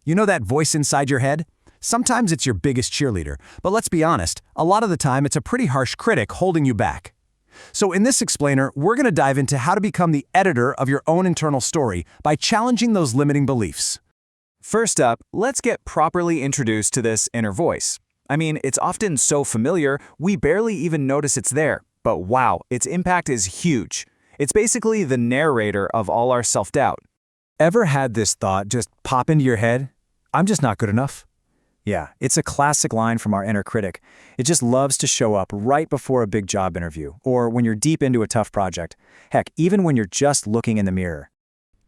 You know that voice inside your head? Sometimes it's your biggest cheerleader, but let's be honest, a lot of the time it's a pretty harsh critic holding you back. So in this explainer, we're going to dive into how to become the editor of your own internal story by challenging those limiting beliefs. First up, let's get properly introduced to this inner voice. I mean, it's often so familiar, we barely even notice it's there. But wow, its impact is huge. It's basically the narrator of all our self-doubt. Ever had this thought just pop into your head? I'm just not good enough. Yeah, it's a classic line from our inner critic. It just loves to show up right before a big job interview, or when you're deep into a tough project. Heck, even when you're just looking in the mirror.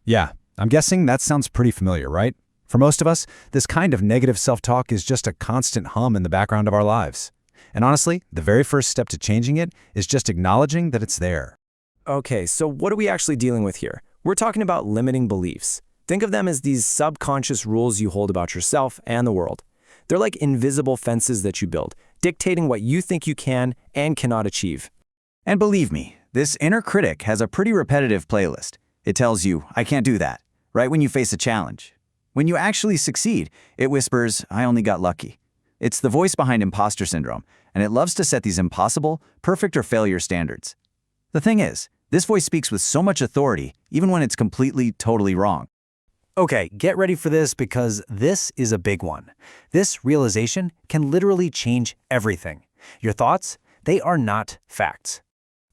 Yeah, I'm guessing that sounds pretty familiar, right? For most of us, this kind of negative self-talk is just a constant hum in the background of our lives. And honestly, the very first step to changing it is just acknowledging that it's there. Okay, so what are we actually dealing with here? We're talking about limiting beliefs. Think of them as these subconscious rules you hold about yourself and the world. They're like invisible fences that you build, dictating what you think you can and cannot achieve. And believe me, this inner critic has a pretty repetitive playlist. It tells you, I can't do that, right when you face a challenge. When you actually succeed, it whispers, I only got lucky. It's the voice behind imposter syndrome, and it loves to set these impossible, perfect or failure standards. The thing is, this voice speaks with so much authority, even when it's completely, totally wrong. Okay, get ready for this because this is a big one. This realization can literally change everything. Your thoughts, they are not facts.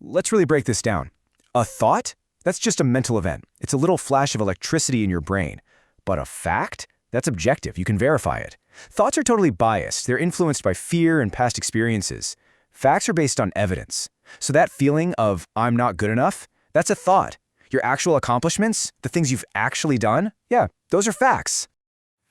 Let's really break this down. A thought? That's just a mental event. It's a little flash of electricity in your brain. But a fact? That's objective. You can verify it. Thoughts are totally biased. They're influenced by fear and past experiences. Facts are based on evidence. So that feeling of, I'm not good enough, that's a thought. Your actual accomplishments, the things you've actually done, yeah, those are facts.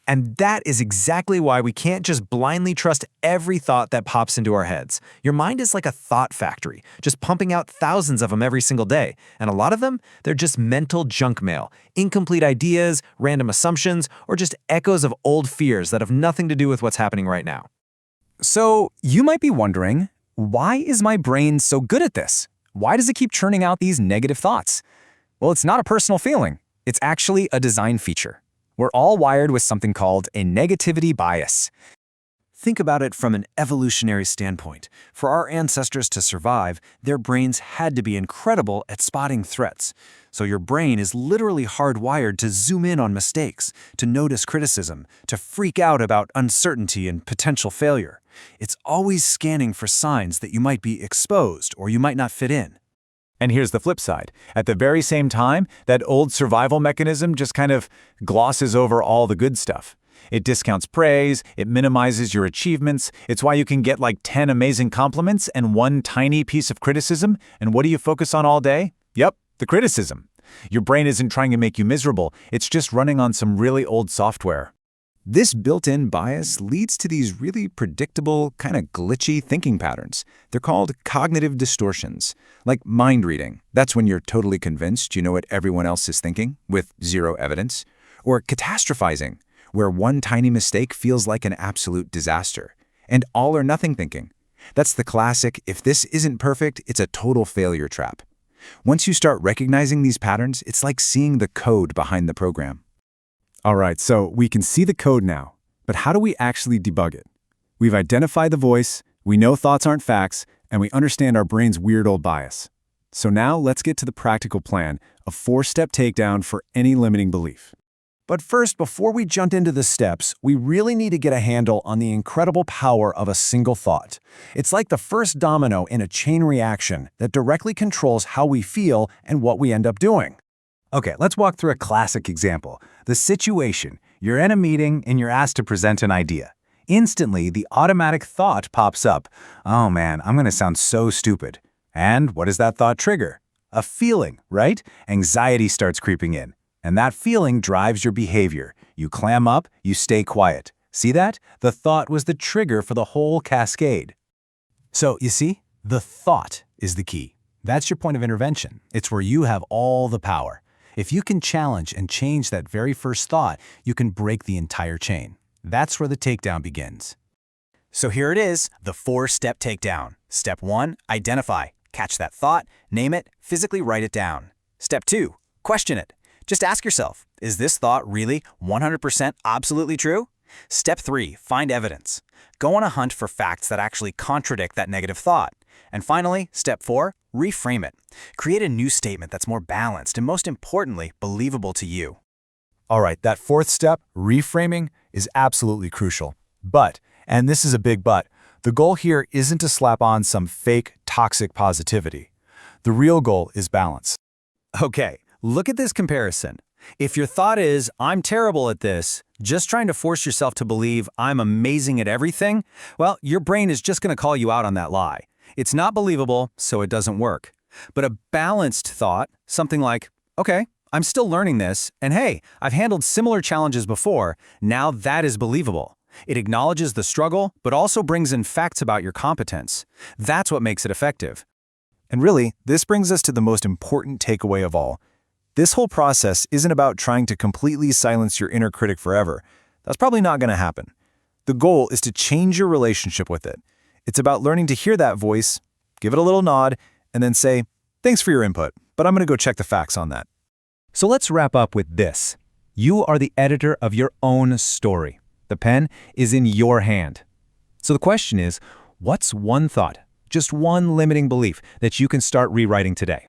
And that is exactly why we can't just blindly trust every thought that pops into our heads. Your mind is like a thought factory, just pumping out thousands of them every single day. And a lot of them, they're just mental junk mail, incomplete ideas, random assumptions, or just echoes of old fears that have nothing to do with what's happening right now. So you might be wondering, why is my brain so good at this? Why does it keep churning out these negative thoughts? Well, it's not a personal feeling. It's actually a design feature. We're all wired with something called a negativity bias. Think about it from an evolutionary standpoint. For our ancestors to survive, their brains had to be incredible at spotting threats. So your brain is literally hardwired to zoom in on mistakes, to notice criticism, to freak out about uncertainty and potential failure. It's always scanning for signs that you might be exposed or you might not fit in. And here's the flip side. At the very same time, that old survival mechanism just kind of glosses over all the good stuff. It discounts praise, it minimizes your achievements. It's why you can get like 10 amazing compliments and one tiny piece of criticism. And what do you focus on all day? Yep, the criticism. Your brain isn't trying to make you miserable. It's just running on some really old software. This built-in bias leads to these really predictable, kind of glitchy thinking patterns. They're called cognitive distortions, like mind reading. That's when you're totally convinced you know what everyone else is thinking, with zero evidence. Or catastrophizing, where one tiny mistake feels like an absolute disaster. And all or nothing thinking. That's the classic, if this isn't perfect, it's a total failure trap. Once you start recognizing these patterns, it's like seeing the code behind the program. All right, so we can see the code now, but how do we actually debug it? We've identified the voice, we know thoughts aren't facts, and we understand our brain's weird old bias. So now let's get to the practical plan, a 4-step takedown for any limiting belief. But first, before we jump into the steps, we really need to get a handle on the incredible power of a single thought. It's like the first domino in a chain reaction that directly controls how we feel and what we end up doing. Okay, let's walk through a classic example. The situation. You're in a meeting and you're asked to present an idea. Instantly, the automatic thought pops up. Oh man, I'm going to sound so stupid. And what does that thought trigger? A feeling, right? Anxiety starts creeping in. And that feeling drives your behavior. You clam up, you stay quiet. See that? The thought was the trigger for the whole cascade. So, you see, the thought is the key. That's your point of intervention. It's where you have all the power. If you can challenge and change that very first thought, you can break the entire chain. That's where the takedown begins. So here it is, the 4-step takedown. Step 1, identify. Catch that thought, name it, physically write it down. Step 2, question it. Just ask yourself, Is this thought really 100% absolutely true? Step 3, find evidence. Go on a hunt for facts that actually contradict that negative thought. And finally, step 4, reframe it. Create a new statement that's more balanced and, most importantly, believable to you. All right, that fourth step, reframing, is absolutely crucial. But, and this is a big but, the goal here isn't to slap on some fake, toxic positivity. The real goal is balance. Okay, look at this comparison. If your thought is, I'm terrible at this, just trying to force yourself to believe I'm amazing at everything, well, your brain is just going to call you out on that lie. It's not believable, so it doesn't work. But a balanced thought, something like, okay, I'm still learning this, and hey, I've handled similar challenges before, now that is believable. It acknowledges the struggle, but also brings in facts about your competence. That's what makes it effective. And really, this brings us to the most important takeaway of all. This whole process isn't about trying to completely silence your inner critic forever. That's probably not going to happen. The goal is to change your relationship with it. It's about learning to hear that voice, give it a little nod, and then say, thanks for your input, but I'm going to go check the facts on that. So let's wrap up with this. You are the editor of your own story. The pen is in your hand. So the question is, what's one thought, just one limiting belief that you can start rewriting today?